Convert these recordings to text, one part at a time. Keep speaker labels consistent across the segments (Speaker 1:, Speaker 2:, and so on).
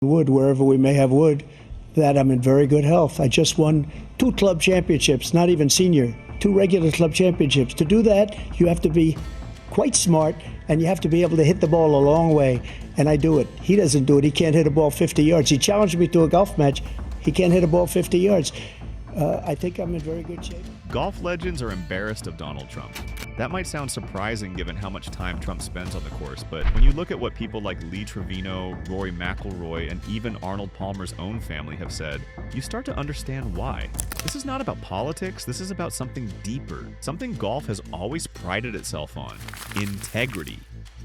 Speaker 1: wood, wherever we may have wood, that I'm in very good health. I just won 2 club championships, not even senior, 2 regular club championships. To do that, you have to be quite smart, and you have to be able to hit the ball a long way, and I do it. He doesn't do it. He can't hit a ball 50 yards. He challenged me to a golf match. He can't hit a ball 50 yards. I think I'm in very good shape.
Speaker 2: Golf legends are embarrassed of Donald Trump. That might sound surprising given how much time Trump spends on the course, but when you look at what people like Lee Trevino, Rory McIlroy, and even Arnold Palmer's own family have said, you start to understand why. This is not about politics, this is about something deeper, something golf has always prided itself on: integrity.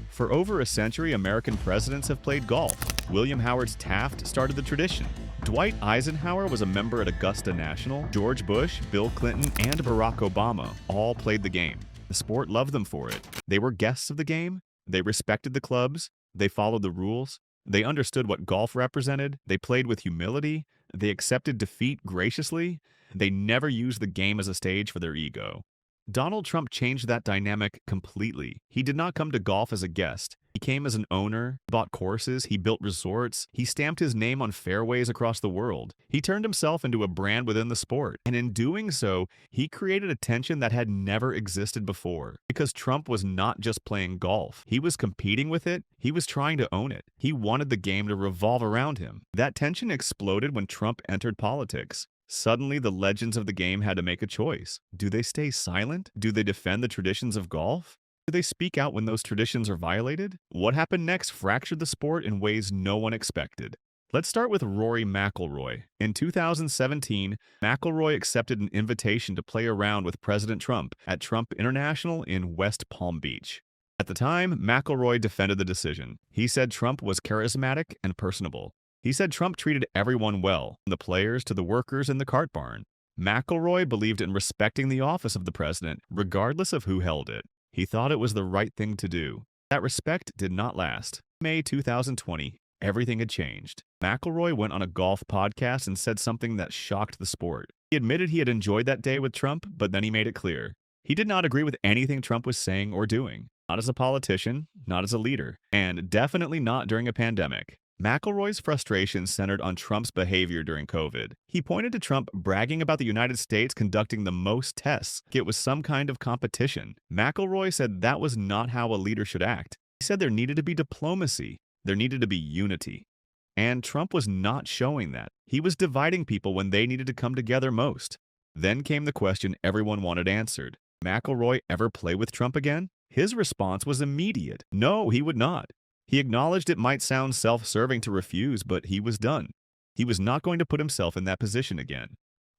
Speaker 2: For over a century, American presidents have played golf. William Howard Taft started the tradition. Dwight Eisenhower was a member at Augusta National. George Bush, Bill Clinton, and Barack Obama all played the game. The sport loved them for it. They were guests of the game. They respected the clubs. They followed the rules. They understood what golf represented. They played with humility. They accepted defeat graciously. They never used the game as a stage for their ego. Donald Trump changed that dynamic completely. He did not come to golf as a guest. He came as an owner, bought courses, he built resorts, he stamped his name on fairways across the world. He turned himself into a brand within the sport, and in doing so, he created attention that had never existed before. Because Trump was not just playing golf, he was competing with it, he was trying to own it. He wanted the game to revolve around him. That tension exploded when Trump entered politics. Suddenly, the legends of the game had to make a choice. Do they stay silent? Do they defend the traditions of golf? Do they speak out when those traditions are violated? What happened next fractured the sport in ways no one expected. Let's start with Rory McIlroy. In 2017, McIlroy accepted an invitation to play around with President Trump at Trump International in West Palm Beach. At the time, McIlroy defended the decision. He said Trump was charismatic and personable. He said Trump treated everyone well, from the players to the workers in the cart barn. McIlroy believed in respecting the office of the president, regardless of who held it. He thought it was the right thing to do. That respect did not last. May 2020, everything had changed. McIlroy went on a golf podcast and said something that shocked the sport. He admitted he had enjoyed that day with Trump, but then he made it clear. He did not agree with anything Trump was saying or doing. Not as a politician, not as a leader, and definitely not during a pandemic. McIlroy's frustration centered on Trump's behavior during COVID. He pointed to Trump bragging about the United States conducting the most tests, like it was some kind of competition. McIlroy said that was not how a leader should act. He said there needed to be diplomacy. There needed to be unity. And Trump was not showing that. He was dividing people when they needed to come together most. Then came the question everyone wanted answered. McIlroy ever play with Trump again? His response was immediate. No, he would not. He acknowledged it might sound self-serving to refuse, but he was done. He was not going to put himself in that position again.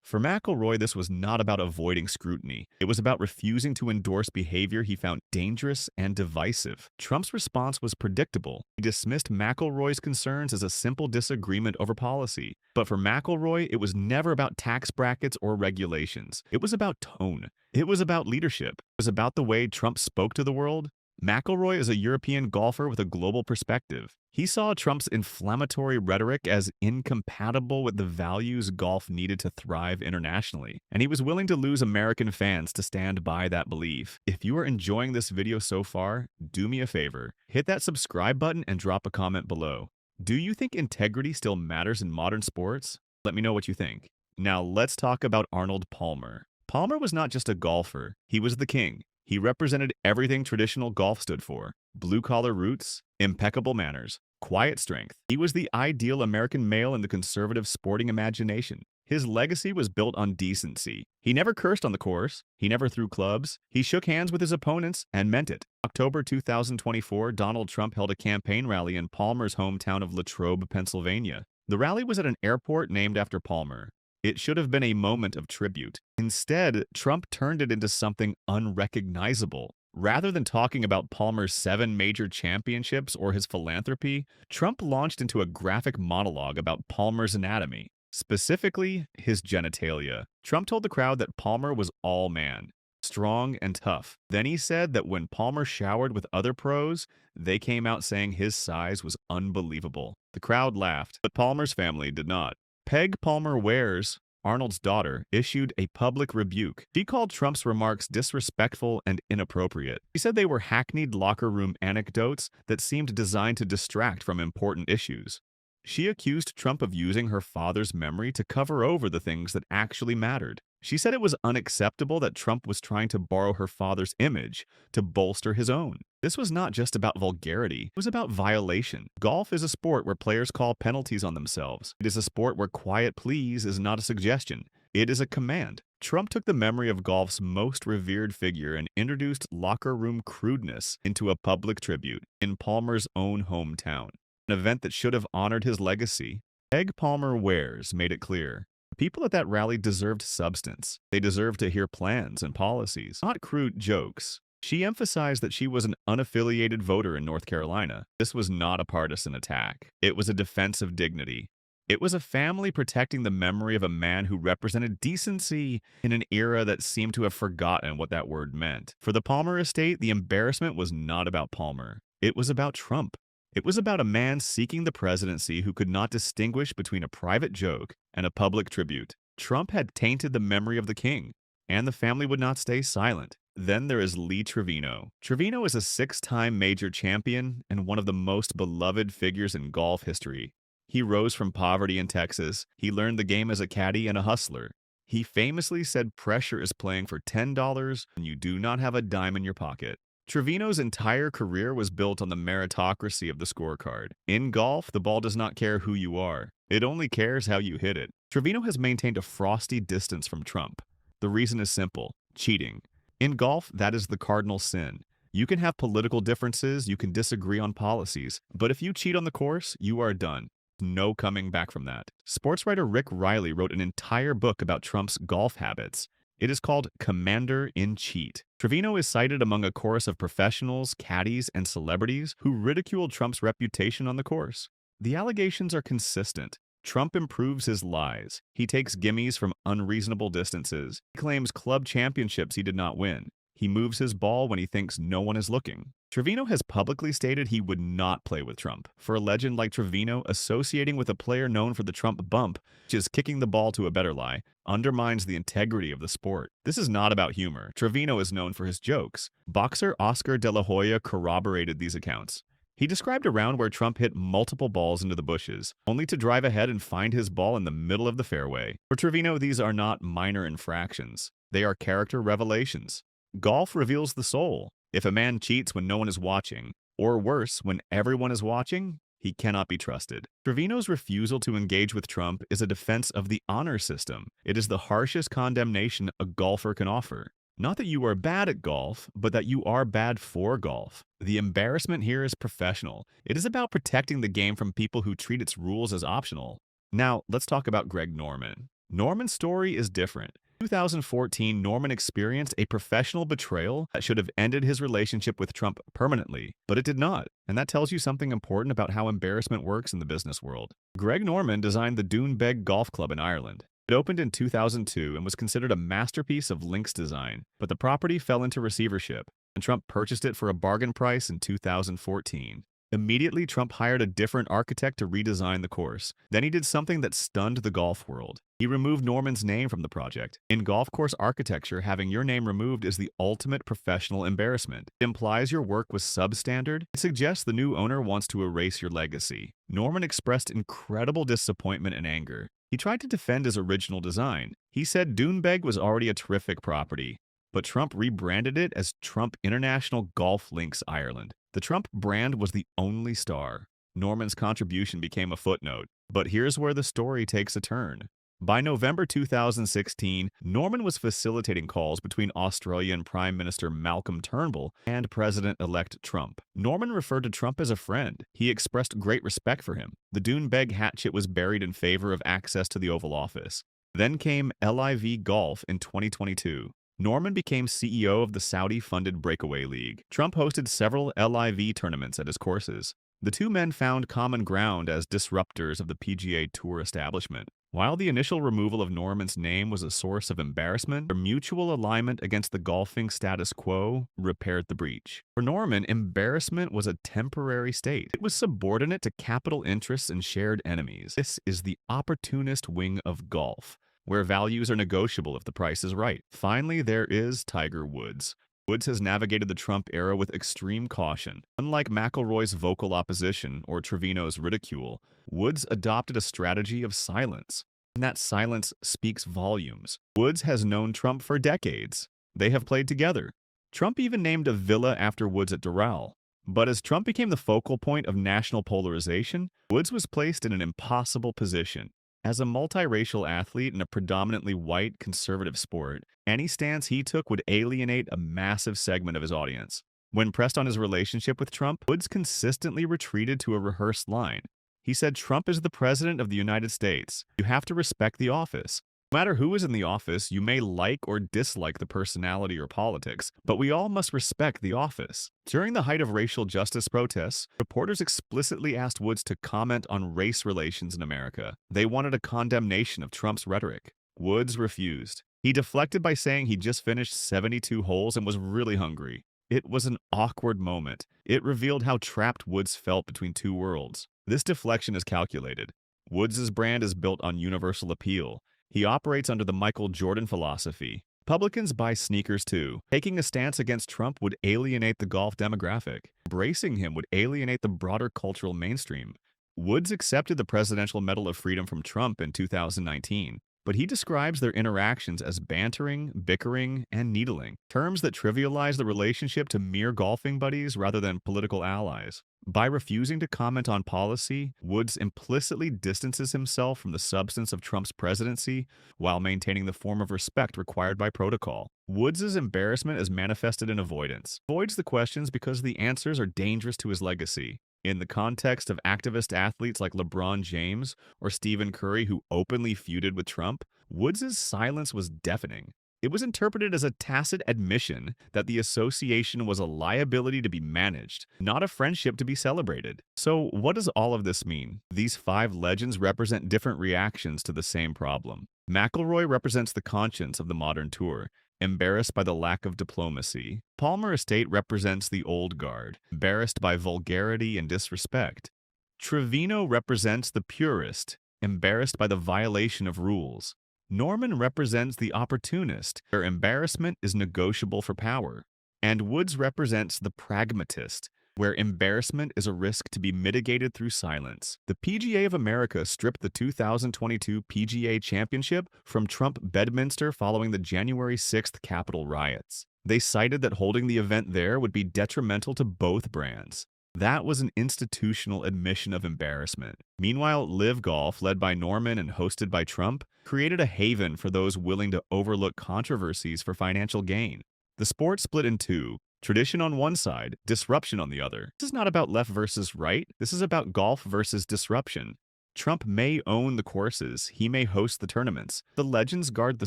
Speaker 2: For McIlroy, this was not about avoiding scrutiny. It was about refusing to endorse behavior he found dangerous and divisive. Trump's response was predictable. He dismissed McIlroy's concerns as a simple disagreement over policy. But for McIlroy, it was never about tax brackets or regulations. It was about tone. It was about leadership. It was about the way Trump spoke to the world. McIlroy is a European golfer with a global perspective. He saw Trump's inflammatory rhetoric as incompatible with the values golf needed to thrive internationally, and he was willing to lose American fans to stand by that belief. If you are enjoying this video so far, do me a favor. Hit that subscribe button and drop a comment below. Do you think integrity still matters in modern sports? Let me know what you think. Now let's talk about Arnold Palmer. Palmer was not just a golfer, he was the king. He represented everything traditional golf stood for: blue-collar roots, impeccable manners, quiet strength. He was the ideal American male in the conservative sporting imagination. His legacy was built on decency. He never cursed on the course. He never threw clubs. He shook hands with his opponents and meant it. October 2024, Donald Trump held a campaign rally in Palmer's hometown of Latrobe, Pennsylvania. The rally was at an airport named after Palmer. It should have been a moment of tribute. Instead, Trump turned it into something unrecognizable. Rather than talking about Palmer's 7 major championships or his philanthropy, Trump launched into a graphic monologue about Palmer's anatomy, specifically his genitalia. Trump told the crowd that Palmer was all man, strong and tough. Then he said that when Palmer showered with other pros, they came out saying his size was unbelievable. The crowd laughed, but Palmer's family did not. Peg Palmer Wares, Arnold's daughter, issued a public rebuke. She called Trump's remarks disrespectful and inappropriate. She said they were hackneyed locker room anecdotes that seemed designed to distract from important issues. She accused Trump of using her father's memory to cover over the things that actually mattered. She said it was unacceptable that Trump was trying to borrow her father's image to bolster his own. This was not just about vulgarity, it was about violation. Golf is a sport where players call penalties on themselves. It is a sport where quiet please is not a suggestion, it is a command. Trump took the memory of golf's most revered figure and introduced locker room crudeness into a public tribute in Palmer's own hometown, an event that should have honored his legacy. Egg Palmer wears made it clear. People at that rally deserved substance. They deserved to hear plans and policies, not crude jokes. She emphasized that she was an unaffiliated voter in North Carolina. This was not a partisan attack. It was a defense of dignity. It was a family protecting the memory of a man who represented decency in an era that seemed to have forgotten what that word meant. For the Palmer estate, the embarrassment was not about Palmer. It was about Trump. It was about a man seeking the presidency who could not distinguish between a private joke and a public tribute. Trump had tainted the memory of the king, and the family would not stay silent. Then there is Lee Trevino. Trevino is a 6-time major champion and one of the most beloved figures in golf history. He rose from poverty in Texas. He learned the game as a caddy and a hustler. He famously said pressure is playing for $10 when you do not have a dime in your pocket. Trevino's entire career was built on the meritocracy of the scorecard. In golf, the ball does not care who you are. It only cares how you hit it. Trevino has maintained a frosty distance from Trump. The reason is simple: cheating. In golf, that is the cardinal sin. You can have political differences, you can disagree on policies, but if you cheat on the course, you are done. No coming back from that. Sports writer Rick Riley wrote an entire book about Trump's golf habits. It is called Commander-in-Cheat. Trevino is cited among a chorus of professionals, caddies, and celebrities who ridiculed Trump's reputation on the course. The allegations are consistent. Trump improves his lies. He takes gimmies from unreasonable distances. He claims club championships he did not win. He moves his ball when he thinks no one is looking. Trevino has publicly stated he would not play with Trump. For a legend like Trevino, associating with a player known for the Trump bump, which is kicking the ball to a better lie, undermines the integrity of the sport. This is not about humor. Trevino is known for his jokes. Boxer Oscar De La Hoya corroborated these accounts. He described a round where Trump hit multiple balls into the bushes, only to drive ahead and find his ball in the middle of the fairway. For Trevino, these are not minor infractions. They are character revelations. Golf reveals the soul. If a man cheats when no one is watching, or worse, when everyone is watching, he cannot be trusted. Trevino's refusal to engage with Trump is a defense of the honor system. It is the harshest condemnation a golfer can offer. Not that you are bad at golf, but that you are bad for golf. The embarrassment here is professional. It is about protecting the game from people who treat its rules as optional. Now, let's talk about Greg Norman. Norman's story is different. In 2014, Norman experienced a professional betrayal that should have ended his relationship with Trump permanently, but it did not, and that tells you something important about how embarrassment works in the business world. Greg Norman designed the Doonbeg Golf Club in Ireland. It opened in 2002 and was considered a masterpiece of links design, but the property fell into receivership, and Trump purchased it for a bargain price in 2014. Immediately, Trump hired a different architect to redesign the course. Then he did something that stunned the golf world. He removed Norman's name from the project. In golf course architecture, having your name removed is the ultimate professional embarrassment. It implies your work was substandard. It suggests the new owner wants to erase your legacy. Norman expressed incredible disappointment and anger. He tried to defend his original design. He said Doonbeg was already a terrific property, but Trump rebranded it as Trump International Golf Links Ireland. The Trump brand was the only star. Norman's contribution became a footnote. But here's where the story takes a turn. By November 2016, Norman was facilitating calls between Australian Prime Minister Malcolm Turnbull and President-elect Trump. Norman referred to Trump as a friend. He expressed great respect for him. The Doonbeg hatchet was buried in favor of access to the Oval Office. Then came LIV Golf in 2022. Norman became CEO of the Saudi-funded Breakaway League. Trump hosted several LIV tournaments at his courses. The two men found common ground as disruptors of the PGA Tour establishment. While the initial removal of Norman's name was a source of embarrassment, their mutual alignment against the golfing status quo repaired the breach. For Norman, embarrassment was a temporary state. It was subordinate to capital interests and shared enemies. This is the opportunist wing of golf, where values are negotiable if the price is right. Finally, there is Tiger Woods. Woods has navigated the Trump era with extreme caution. Unlike McIlroy's vocal opposition or Trevino's ridicule, Woods adopted a strategy of silence. And that silence speaks volumes. Woods has known Trump for decades. They have played together. Trump even named a villa after Woods at Doral. But as Trump became the focal point of national polarization, Woods was placed in an impossible position. As a multiracial athlete in a predominantly white, conservative sport, any stance he took would alienate a massive segment of his audience. When pressed on his relationship with Trump, Woods consistently retreated to a rehearsed line. He said, "Trump is the president of the United States. You have to respect the office. No matter who is in the office, you may like or dislike the personality or politics, but we all must respect the office." During the height of racial justice protests, reporters explicitly asked Woods to comment on race relations in America. They wanted a condemnation of Trump's rhetoric. Woods refused. He deflected by saying he just finished 72 holes and was really hungry. It was an awkward moment. It revealed how trapped Woods felt between two worlds. This deflection is calculated. Woods' brand is built on universal appeal. He operates under the Michael Jordan philosophy. Publicans buy sneakers too. Taking a stance against Trump would alienate the golf demographic. Embracing him would alienate the broader cultural mainstream. Woods accepted the Presidential Medal of Freedom from Trump in 2019, but he describes their interactions as bantering, bickering, and needling, terms that trivialize the relationship to mere golfing buddies rather than political allies. By refusing to comment on policy, Woods implicitly distances himself from the substance of Trump's presidency while maintaining the form of respect required by protocol. Woods' embarrassment is manifested in avoidance. He avoids the questions because the answers are dangerous to his legacy. In the context of activist athletes like LeBron James or Stephen Curry who openly feuded with Trump, Woods' silence was deafening. It was interpreted as a tacit admission that the association was a liability to be managed, not a friendship to be celebrated. So what does all of this mean? These five legends represent different reactions to the same problem. McIlroy represents the conscience of the modern tour, embarrassed by the lack of diplomacy. Palmer Estate represents the old guard, embarrassed by vulgarity and disrespect. Trevino represents the purist, embarrassed by the violation of rules. Norman represents the opportunist, where embarrassment is negotiable for power. And Woods represents the pragmatist, where embarrassment is a risk to be mitigated through silence. The PGA of America stripped the 2022 PGA Championship from Trump Bedminster following the January 6th Capitol riots. They cited that holding the event there would be detrimental to both brands. That was an institutional admission of embarrassment. Meanwhile, Live Golf, led by Norman and hosted by Trump, created a haven for those willing to overlook controversies for financial gain. The sport split in two. Tradition on one side, disruption on the other. This is not about left versus right. This is about golf versus disruption. Trump may own the courses. He may host the tournaments. The legends guard the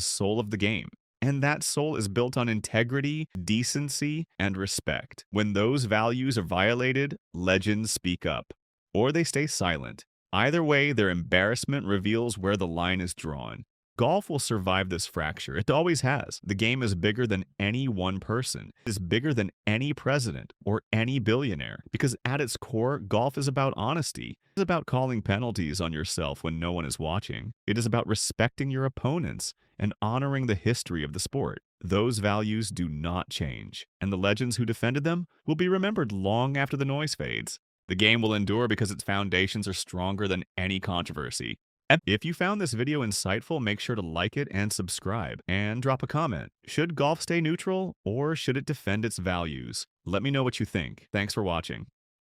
Speaker 2: soul of the game. And that soul is built on integrity, decency, and respect. When those values are violated, legends speak up. Or they stay silent. Either way, their embarrassment reveals where the line is drawn. Golf will survive this fracture. It always has. The game is bigger than any one person. It is bigger than any president or any billionaire. Because at its core, golf is about honesty. It is about calling penalties on yourself when no one is watching. It is about respecting your opponents and honoring the history of the sport. Those values do not change, and the legends who defended them will be remembered long after the noise fades. The game will endure because its foundations are stronger than any controversy. If you found this video insightful, make sure to like it and subscribe, and drop a comment. Should golf stay neutral, or should it defend its values? Let me know what you think. Thanks for watching.